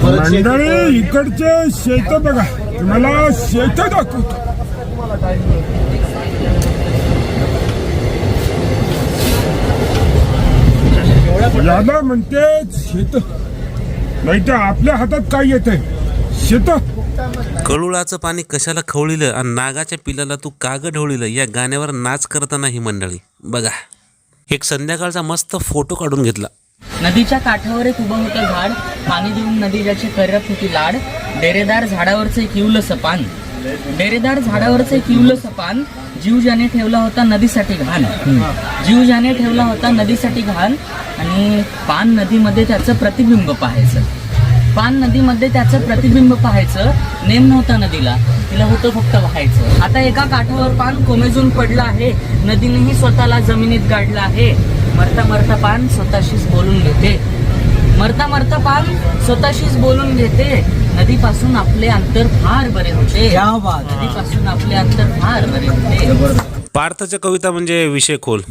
मंडळी इकडचे शेत बघा, तुम्हाला शेत दाखवतो. याला म्हणते शेत, नाही तर आपल्या हातात काय येत आहे? शेत. कळुळाचं पाणी कशाला खवळीलं आणि नागाच्या पिलाला तू काग ढवळीलं या गाण्यावर नाच करताना ही मंडळी बघा. एक संध्याकाळचा मस्त फोटो काढून घेतला. नदीच्या काठावर एक उभं होतं झाड, पाणी देऊन नदी ज्याची करत होती लाड. डेरेदार झाडावरचं एक इवलंसं पान, डेरेदार झाडावरचं एक इवलंसं पान. जीव ज्याने ठेवला होता नदीसाठी घाण, जीव ज्याने ठेवला होता नदीसाठी घाण. आणि पान नदीमध्ये त्याचं प्रतिबिंब पाहायचं, पान नदीमध्ये त्याचं प्रतिबिंब पाहायचं. नेम नव्हता नदीला, तिला होतं फक्त व्हायचं. आता एका काठावर पान कोमेजून पडलं आहे, नदीनेही स्वतःला जमिनीत गाडलं आहे. मरता मरता पान स्वतःशीच बोलून घेते, मरता मरता पान स्वतःशीच बोलून घेते. नदीपासून आपले अंतर फार बरे होते, नदीपासून आपले अंतर फार बरे होते. पार्थच्या कविता म्हणजे विषय खोल,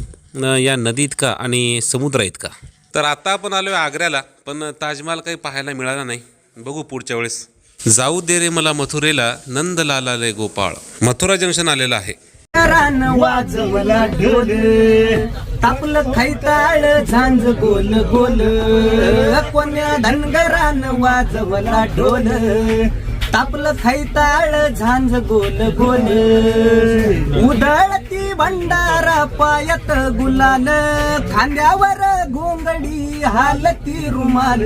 या नदी इतका आणि समुद्र इतका. तर आता आपण आलोय आग्र्याला, पण ताजमहाल काही पाहायला मिळाला नाही. बघू पुढच्या वेळेस. जाऊ दे रे मला मथुरेला, नंद लालाले गोपाळ. मथुरा जंक्शन आलेलं आहे. रान वाजवला ढोल, तापलं खैताळ झांज गोल गोल. कोण्या धनगरान वाजवला ढोल, तापलं खैताळ झांज गोल गोल. उधळती भंडारा पायत गुलाल, खांद्यावर घोंगडी हालती रुमाल.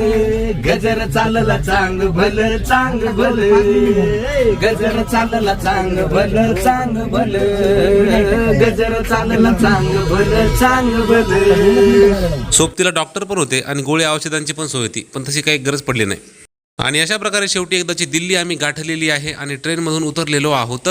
गजर चालला चांग भल चांग भल, गजर चालला चांग भल चांग भल, गजर चालला चांग भल चांग भल. सोबतीला डॉक्टर पण होते आणि गोळ्या औषधांची पण सोय होती, पण तशी काही गरज पडली नाही. आणि अशा प्रकारे शेवटी एकदाची दिल्ली आम्ही गाठलेली आहे आणि ट्रेनमधून उतरलेलो आहोत.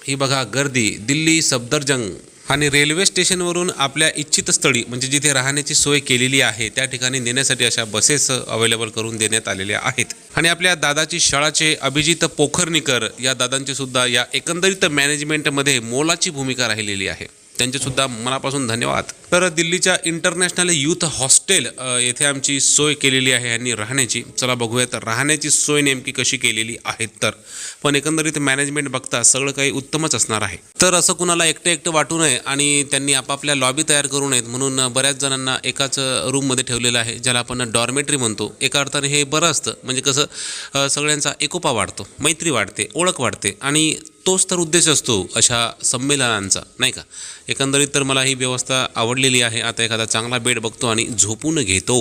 ही बघा गर्दी, दिल्ली सफदरजंग. आणि रेल्वे स्टेशनवरून आपल्या इच्छित स्थळी म्हणजे जिथे राहण्याची सोय केलेली आहे त्या ठिकाणी नेण्यासाठी अशा बसेस अवेलेबल करून देण्यात आलेल्या आहेत. आणि आपल्या दादाची शाळाचे अभिजित पोखरनीकर या दादांची सुद्धा या एकंदरीत मॅनेजमेंटमध्ये मोलाची भूमिका राहिलेली आहे. त्यांचे सुद्धा मनापासून धन्यवाद. तर दिल्लीच्या इंटरनॅशनल यूथ हॉस्टेल येथे आमची सोय केलेली आहे आणि राहण्याची. चला बघूयात राहण्याची सोय नेमकी कशी केलेली आहे. तर पण एकंदरीत मॅनेजमेंट बघता सगळं काही उत्तमच असणार आहे. तर असं कुणाला एकटं वाटू नये आणि त्यांनी आपापल्या लॉबी तयार करू नयेत म्हणून बऱ्याच जणांना एकाच रूममध्ये ठेवलेलं आहे, ज्याला आपण डॉर्मेटरी म्हणतो. एका अर्थाने हे बरं असतं, म्हणजे कसं सगळ्यांचा एकोपा वाढतो, मैत्री वाढते, ओळख वाढते आणि तोच तर उद्देश असतो अशा संमेलनांचा, नाही का. एकंदरीत तर मला ही व्यवस्था आवडलेली आहे. आता एखादा चांगला बेड बघतो आणि झोपून घेतो.